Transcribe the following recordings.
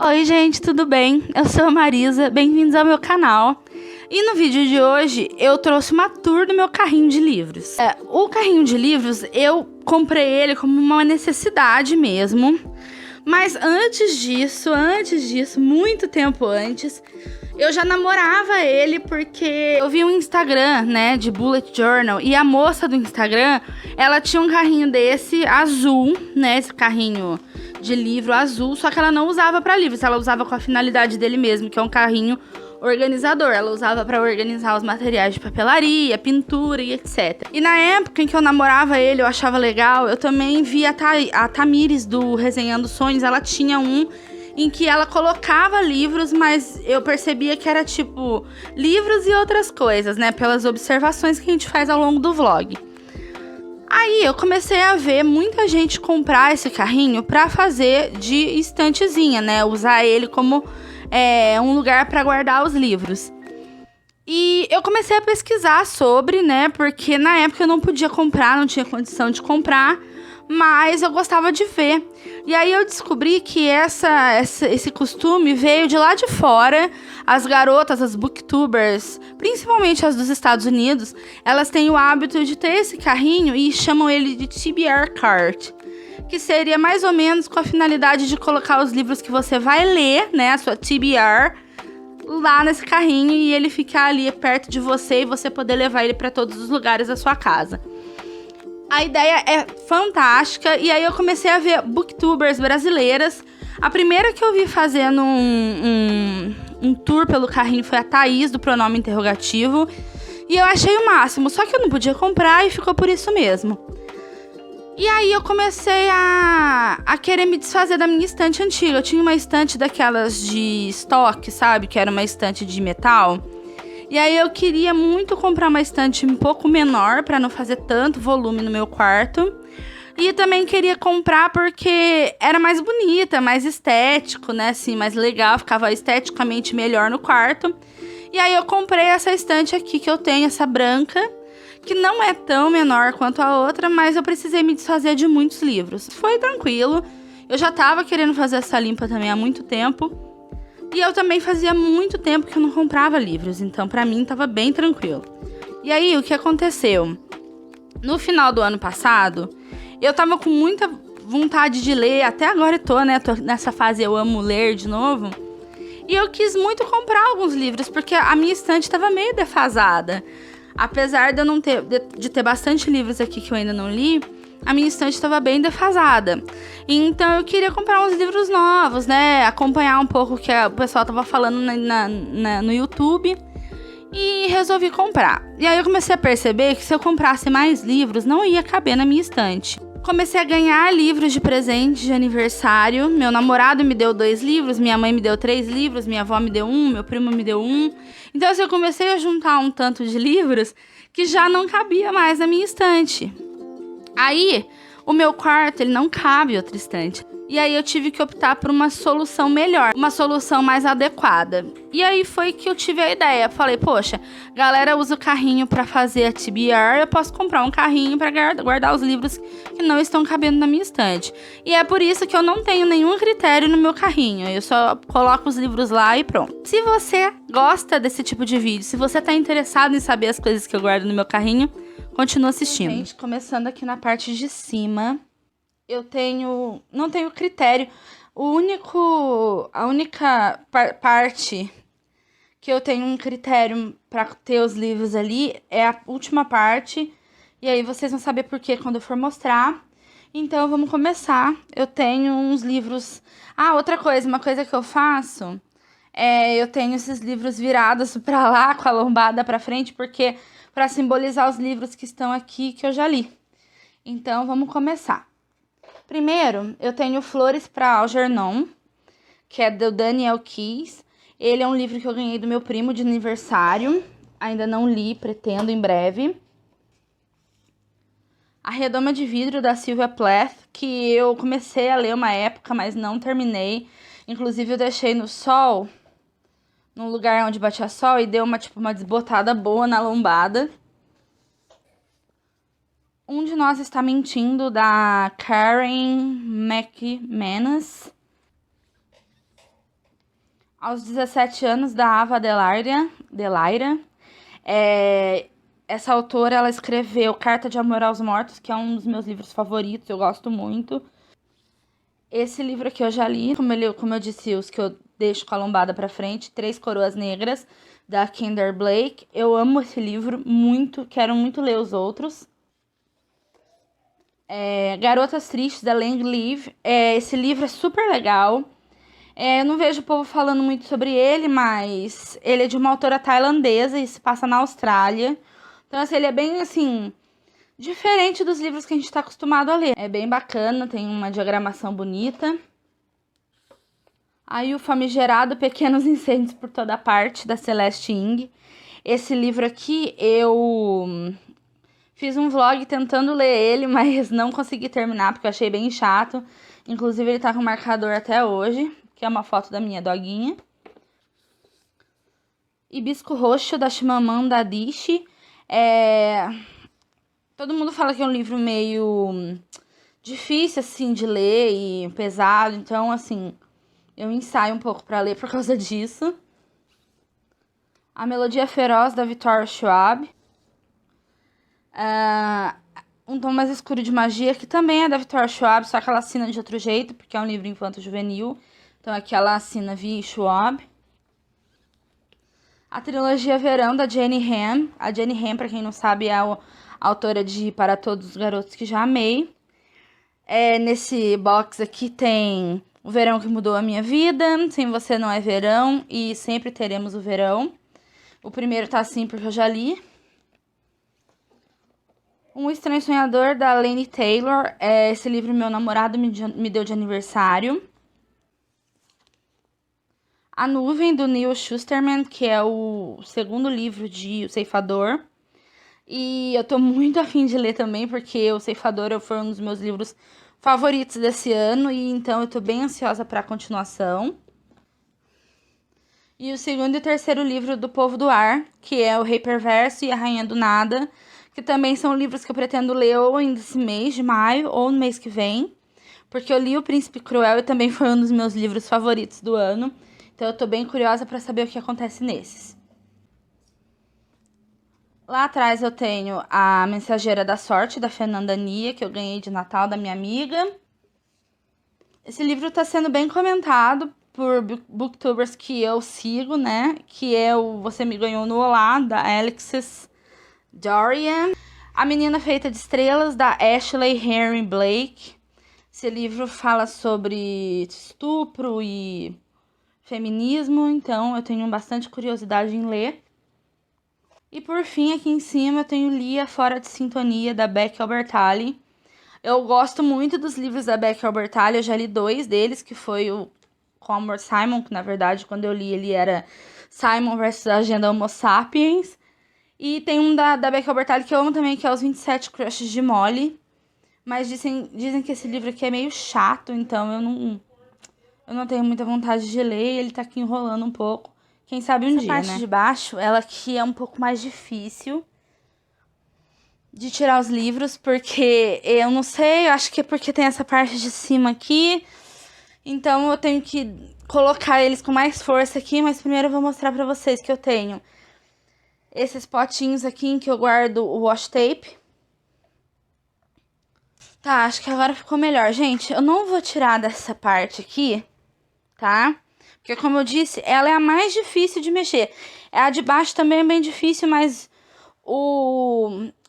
Oi gente, tudo bem? Eu sou a Marisa, bem-vindos ao meu canal. E no vídeo de hoje eu trouxe uma tour do meu carrinho de livros. O carrinho de livros eu comprei ele como uma necessidade mesmo. Mas antes disso, muito tempo antes, eu já namorava ele porque eu vi um Instagram, né, de Bullet Journal. E a moça do Instagram, ela tinha um carrinho desse azul, né, esse carrinho de livro azul, só que ela não usava para livros, ela usava com a finalidade dele mesmo, que é um carrinho organizador. Ela usava para organizar os materiais de papelaria, pintura e etc. E na época em que eu namorava ele, eu achava legal, eu também vi a Tamires do Resenhando Sonhos, ela tinha um em que ela colocava livros, mas eu percebia que era tipo livros e outras coisas, né, pelas observações que a gente faz ao longo do vlog. Aí eu comecei a ver muita gente comprar esse carrinho pra fazer de estantezinha, né? Usar ele como um lugar pra guardar os livros. E eu comecei a pesquisar sobre, né? Porque na época eu não podia comprar, não tinha condição de comprar, mas eu gostava de ver. E aí eu descobri que esse costume veio de lá de fora. As garotas, as booktubers, principalmente as dos Estados Unidos, elas têm o hábito de ter esse carrinho e chamam ele de TBR Cart, que seria mais ou menos com a finalidade de colocar os livros que você vai ler, né, a sua TBR, lá nesse carrinho e ele ficar ali perto de você e você poder levar ele para todos os lugares da sua casa. A ideia é fantástica e aí eu comecei a ver booktubers brasileiras. A primeira que eu vi fazendo um tour pelo carrinho foi a Thaís, do Pronome Interrogativo. E eu achei o máximo, só que eu não podia comprar e ficou por isso mesmo. E aí eu comecei a querer me desfazer da minha estante antiga. Eu tinha uma estante daquelas de estoque, sabe? Que era uma estante de metal. E aí eu queria muito comprar uma estante um pouco menor para não fazer tanto volume no meu quarto. E também queria comprar porque era mais bonita, mais estético, né? Assim, mais legal, ficava esteticamente melhor no quarto. E aí eu comprei essa estante aqui que eu tenho, essa branca, que não é tão menor quanto a outra, mas eu precisei me desfazer de muitos livros. Foi tranquilo. Eu já tava querendo fazer essa limpa também há muito tempo. E eu também fazia muito tempo que eu não comprava livros, então pra mim tava bem tranquilo. E aí, o que aconteceu? No final do ano passado, eu tava com muita vontade de ler, até agora eu tô, né? Tô nessa fase eu amo ler de novo. E eu quis muito comprar alguns livros, porque a minha estante tava meio defasada. Apesar de eu não ter, de ter bastante livros aqui que eu ainda não li, a minha estante estava bem defasada. Então eu queria comprar uns livros novos, né? Acompanhar um pouco o que o pessoal tava falando no YouTube. E resolvi comprar. E aí eu comecei a perceber que se eu comprasse mais livros, não ia caber na minha estante. Comecei a ganhar livros de presente de aniversário. Meu namorado me deu 2 livros, minha mãe me deu 3 livros, minha avó me deu 1, meu primo me deu 1. Então assim, eu comecei a juntar um tanto de livros que já não cabia mais na minha estante. Aí, o meu quarto, ele não cabe outra estante. E aí eu tive que optar por uma solução melhor, uma solução mais adequada. E aí foi que eu tive a ideia. Falei, poxa, galera usa o carrinho para fazer a TBR, eu posso comprar um carrinho para guardar os livros que não estão cabendo na minha estante. E é por isso que eu não tenho nenhum critério no meu carrinho. Eu só coloco os livros lá e pronto. Se você gosta desse tipo de vídeo, se você tá interessado em saber as coisas que eu guardo no meu carrinho, continua assistindo. Gente, começando aqui na parte de cima, não tenho critério. A única parte que eu tenho um critério para ter os livros ali é a última parte. E aí vocês vão saber por quê quando eu for mostrar. Então vamos começar. Eu tenho uns livros. Outra coisa, uma coisa que eu faço eu tenho esses livros virados para lá, com a lombada para frente, porque para simbolizar os livros que estão aqui que eu já li. Então vamos começar. Primeiro, eu tenho Flores para Algernon, que é do Daniel Keyes. Ele é um livro que eu ganhei do meu primo de aniversário. Ainda não li, pretendo em breve. A Redoma de Vidro, da Sylvia Plath, que eu comecei a ler uma época, mas não terminei. Inclusive, eu deixei no sol, num lugar onde batia sol, e deu uma desbotada boa na lombada. Um de Nós Está Mentindo, da Karen McManus. Aos 17 anos, da Ava Delaira. Essa autora, ela escreveu Carta de Amor aos Mortos, que é um dos meus livros favoritos, eu gosto muito. Esse livro aqui eu já li, como eu disse, os que eu deixo com a lombada pra frente, Três Coroas Negras, da Kendra Blake. Eu amo esse livro muito, quero muito ler os outros. Garotas Tristes, da Lang Live. Esse livro é super legal. Eu não vejo o povo falando muito sobre ele, mas ele é de uma autora tailandesa e se passa na Austrália. Então, assim, ele é bem, assim, diferente dos livros que a gente está acostumado a ler. É bem bacana, tem uma diagramação bonita. Aí o famigerado Pequenos Incêndios por Toda Parte, da Celeste Ng. Esse livro aqui, eu fiz um vlog tentando ler ele, mas não consegui terminar, porque eu achei bem chato. Inclusive, ele tá com marcador até hoje, que é uma foto da minha doguinha. Hibisco Roxo, da Chimamanda Adichie. Todo mundo fala que é um livro meio difícil, assim, de ler e pesado. Então, assim, eu ensaio um pouco pra ler por causa disso. A Melodia Feroz, da Victoria Schwab. Um Tom Mais Escuro de Magia, que também é da Victoria Schwab, só que ela assina de outro jeito, porque é um livro infanto-juvenil. Então aqui ela assina via Schwab. A trilogia Verão, da Jenny Han. A Jenny Han, pra quem não sabe, é a autora de Para Todos os Garotos que Já Amei. Nesse box aqui tem O Verão que Mudou a Minha Vida, Sem Você Não É Verão e Sempre Teremos o Verão. O primeiro tá assim porque eu já li. Um Estranho Sonhador, da Laini Taylor. Esse livro meu namorado me deu de aniversário. A Nuvem, do Neil Shusterman, que é o segundo livro de O Ceifador. E eu tô muito afim de ler também, porque O Ceifador foi um dos meus livros favoritos desse ano, e então eu tô bem ansiosa para a continuação. E o segundo e terceiro livro do Povo do Ar, que é O Rei Perverso e A Rainha do Nada, que também são livros que eu pretendo ler ou ainda esse mês de maio ou no mês que vem, porque eu li O Príncipe Cruel e também foi um dos meus livros favoritos do ano. Então eu tô bem curiosa para saber o que acontece nesses. Lá atrás eu tenho A Mensageira da Sorte, da Fernanda Nia, que eu ganhei de Natal da minha amiga. Esse livro tá sendo bem comentado por booktubers que eu sigo, né? Que é o Você Me Ganhou no Olá, da Alexis Dorian. A Menina Feita de Estrelas, da Ashley Henry Blake. Esse livro fala sobre estupro e feminismo, então eu tenho bastante curiosidade em ler. E por fim, aqui em cima eu tenho Lia Fora de Sintonia, da Becky Albertalli. Eu gosto muito dos livros da Becky Albertalli, eu já li 2 deles, que foi o Comrade Simon, que na verdade quando eu li ele era Simon versus a Agenda Homo Sapiens. E tem um da Becky Albertalli que eu amo também, que é Os 27 Crushes de Molly. Mas dizem que esse livro aqui é meio chato, então eu não tenho muita vontade de ler, ele tá aqui enrolando um pouco. Quem sabe um dia, né? Essa parte de baixo, ela aqui é um pouco mais difícil de tirar os livros, porque eu não sei, eu acho que é porque tem essa parte de cima aqui. Então eu tenho que colocar eles com mais força aqui, mas primeiro eu vou mostrar pra vocês que eu tenho esses potinhos aqui em que eu guardo o washi tape. Tá, acho que agora ficou melhor. Gente, eu não vou tirar dessa parte aqui, tá? Porque, como eu disse, ela é a mais difícil de mexer. A de baixo também é bem difícil, mas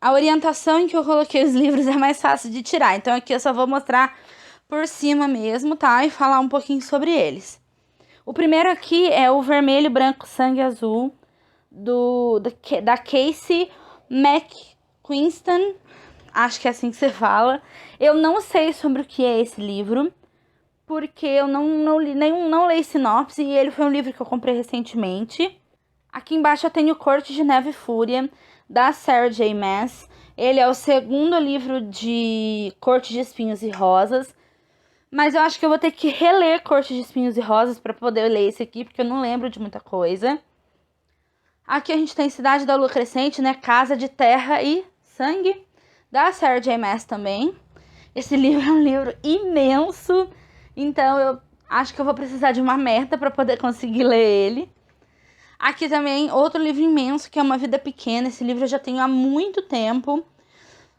a orientação em que eu coloquei os livros é mais fácil de tirar. Então, aqui eu só vou mostrar por cima mesmo, tá? E falar um pouquinho sobre eles. O primeiro aqui é o Vermelho, Branco, Sangue Azul, da Casey McQuiston. Acho que é assim que você fala. Eu não sei sobre o que é esse livro, porque eu não leio sinopse, e ele foi um livro que eu comprei recentemente. Aqui embaixo eu tenho Corte de Neve e Fúria, da Sarah J. Maas. Ele é o segundo livro de Corte de Espinhos e Rosas, mas eu acho que eu vou ter que reler Corte de Espinhos e Rosas para poder ler esse aqui, porque eu não lembro de muita coisa. Aqui a gente tem Cidade da Lua Crescente, né? Casa de Terra e Sangue, da Sarah J. Maas também. Esse livro é um livro imenso, então eu Acho que eu vou precisar de uma meta para poder conseguir ler ele. Aqui também, outro livro imenso, que é Uma Vida Pequena. Esse livro eu já tenho há muito tempo.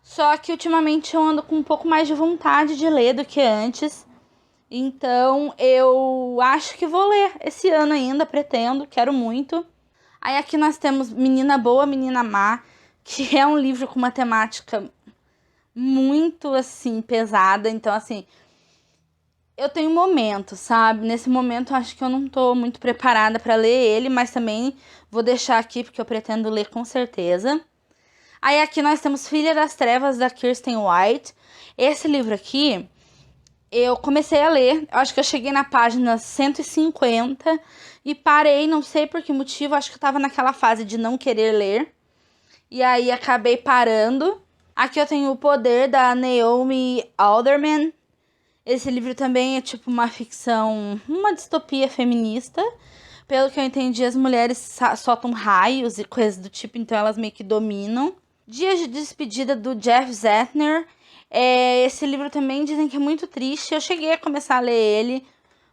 Só que ultimamente eu ando com um pouco mais de vontade de ler do que antes. Então eu acho que vou ler esse ano ainda, pretendo, quero muito. Aí aqui nós temos Menina Boa, Menina Má, que é um livro com uma temática muito, assim, pesada. Então, assim, eu tenho um momento, sabe? Nesse momento eu acho que eu não tô muito preparada para ler ele, mas também vou deixar aqui porque eu pretendo ler com certeza. Aí aqui nós temos Filha das Trevas, da Kirsten White. Esse livro aqui, eu comecei a ler, eu acho que eu cheguei na página 150 e parei, não sei por que motivo, acho que eu tava naquela fase de não querer ler. E aí acabei parando. Aqui eu tenho O Poder, da Naomi Alderman. Esse livro também é tipo uma ficção, uma distopia feminista. Pelo que eu entendi, as mulheres soltam raios e coisas do tipo, então elas meio que dominam. Dias de Despedida, do Jeff Zettner. Esse livro também dizem que é muito triste. Eu cheguei a começar a ler ele,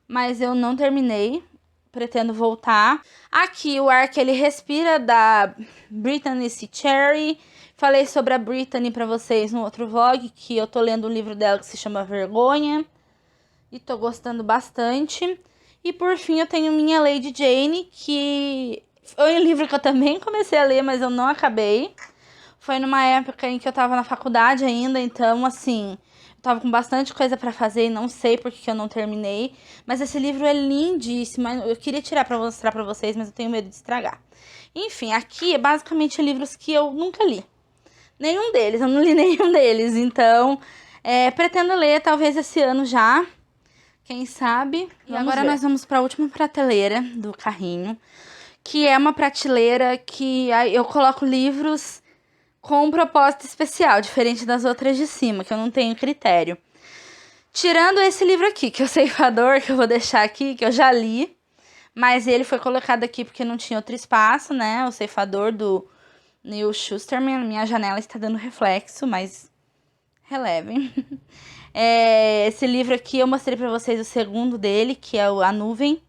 mas eu não terminei. Pretendo voltar. Aqui, O Ar que Ele Respira, da Brittany C. Cherry. Falei sobre a Brittany pra vocês no outro vlog, que eu tô lendo um livro dela que se chama Vergonha. E tô gostando bastante. E por fim, eu tenho Minha Lady Jane, que foi um livro que eu também comecei a ler, mas eu não acabei. Foi numa época em que eu tava na faculdade ainda, então, assim, eu tava com bastante coisa pra fazer e não sei por que eu não terminei. Mas esse livro é lindíssimo, eu queria tirar pra mostrar pra vocês, mas eu tenho medo de estragar. Enfim, aqui é basicamente livros que eu nunca li. Nenhum deles, eu não li nenhum deles, então, pretendo ler talvez esse ano já, quem sabe. E agora nós vamos pra última prateleira do carrinho, que é uma prateleira que eu coloco livros com um propósito especial, diferente das outras de cima, que eu não tenho critério. Tirando esse livro aqui, que é o Ceifador, que eu vou deixar aqui, que eu já li, mas ele foi colocado aqui porque não tinha outro espaço, né? O Ceifador, do Neil Shusterman. Minha janela está dando reflexo, mas relevem. Esse livro aqui eu mostrei pra vocês o segundo dele, que é A Nuvem,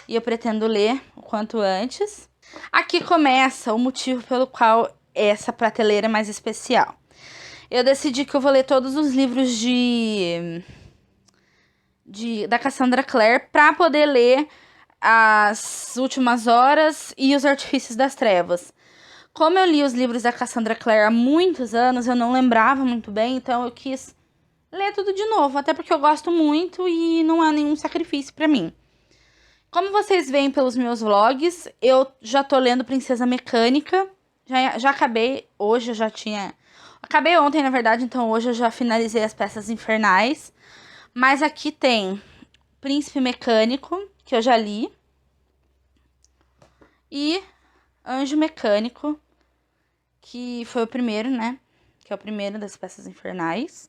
e eu pretendo ler o quanto antes. Aqui começa o motivo pelo qual essa prateleira é mais especial. Eu decidi que eu vou ler todos os livros da Cassandra Clare para poder ler As Últimas Horas e Os Artifícios das Trevas. Como eu li os livros da Cassandra Clare há muitos anos, eu não lembrava muito bem, então eu quis ler tudo de novo, até porque eu gosto muito e não há nenhum sacrifício para mim. Como vocês veem pelos meus vlogs, eu já tô lendo Princesa Mecânica. Já acabei, hoje eu já tinha... Acabei ontem, na verdade, então hoje eu já finalizei as Peças Infernais. Mas aqui tem Príncipe Mecânico, que eu já li. E Anjo Mecânico, que foi o primeiro, né? Que é o primeiro das Peças Infernais.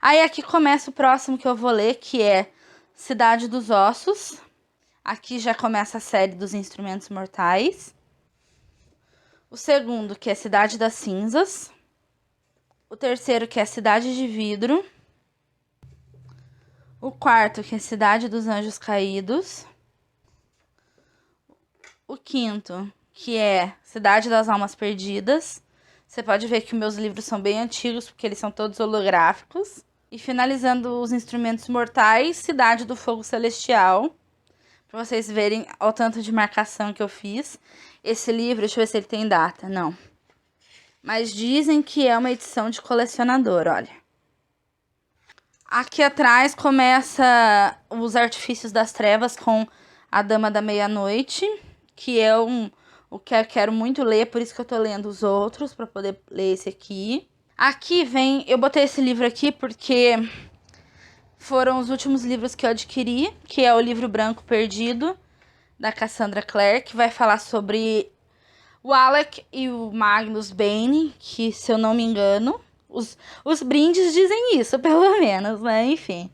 Aí aqui começa o próximo que eu vou ler, que é Cidade dos Ossos. Aqui já começa a série dos Instrumentos Mortais. O segundo, que é Cidade das Cinzas. O terceiro, que é Cidade de Vidro. O quarto, que é Cidade dos Anjos Caídos. O quinto, que é Cidade das Almas Perdidas. Você pode ver que meus livros são bem antigos, porque eles são todos holográficos. E finalizando os Instrumentos Mortais, Cidade do Fogo Celestial. Pra vocês verem o tanto de marcação que eu fiz. Esse livro, deixa eu ver se ele tem data. Não. Mas dizem que é uma edição de colecionador, olha. Aqui atrás começa Os Artifícios das Trevas com A Dama da Meia-Noite, que é o que eu quero muito ler, por isso que eu tô lendo os outros, pra poder ler esse aqui. Aqui vem, eu botei esse livro aqui porque foram os últimos livros que eu adquiri, que é o Livro Branco Perdido, da Cassandra Clare, que vai falar sobre o Alec e o Magnus Bane, que, se eu não me engano, os brindes dizem isso, pelo menos, né? Enfim.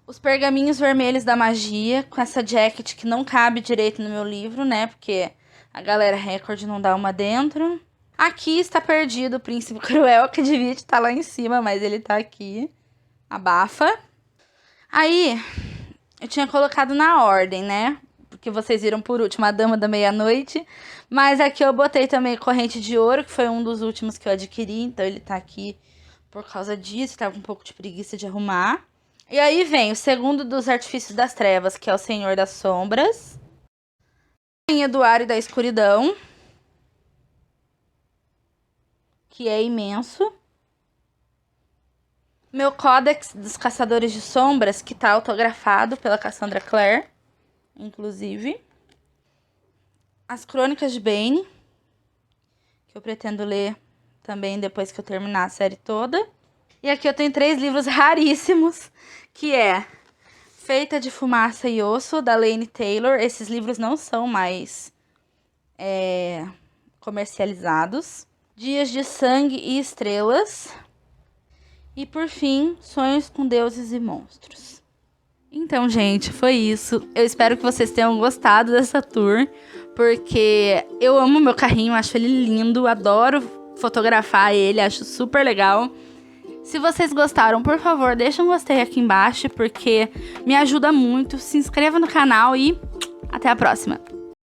Os Pergaminhos Vermelhos da Magia, com essa jacket que não cabe direito no meu livro, né? Porque a galera Record não dá uma dentro. Aqui está perdido o Príncipe Cruel, que devia estar lá em cima, mas ele tá aqui. Abafa. Aí, Eu tinha colocado na ordem, né? Porque vocês viram por último a Dama da Meia-Noite. Mas aqui eu botei também Corrente de Ouro, que foi um dos últimos que eu adquiri. Então ele tá aqui por causa disso. Tava com um pouco de preguiça de arrumar. E aí vem o segundo dos Artifícios das Trevas, que é o Senhor das Sombras. Rainha do Ar e da Escuridão, que é imenso. Meu Códex dos Caçadores de Sombras, que tá autografado pela Cassandra Clare, inclusive. As Crônicas de Bane, que eu pretendo ler também depois que eu terminar a série toda. E aqui eu tenho 3 livros raríssimos, que é Feita de Fumaça e Osso, da Laini Taylor. Esses livros não são mais comercializados. Dias de Sangue e Estrelas. E por fim, Sonhos com Deuses e Monstros. Então, gente, foi isso. Eu espero que vocês tenham gostado dessa tour, porque eu amo meu carrinho, acho ele lindo, adoro fotografar ele, acho super legal. Se vocês gostaram, por favor, deixa um gostei aqui embaixo, porque me ajuda muito. Se inscreva no canal e até a próxima.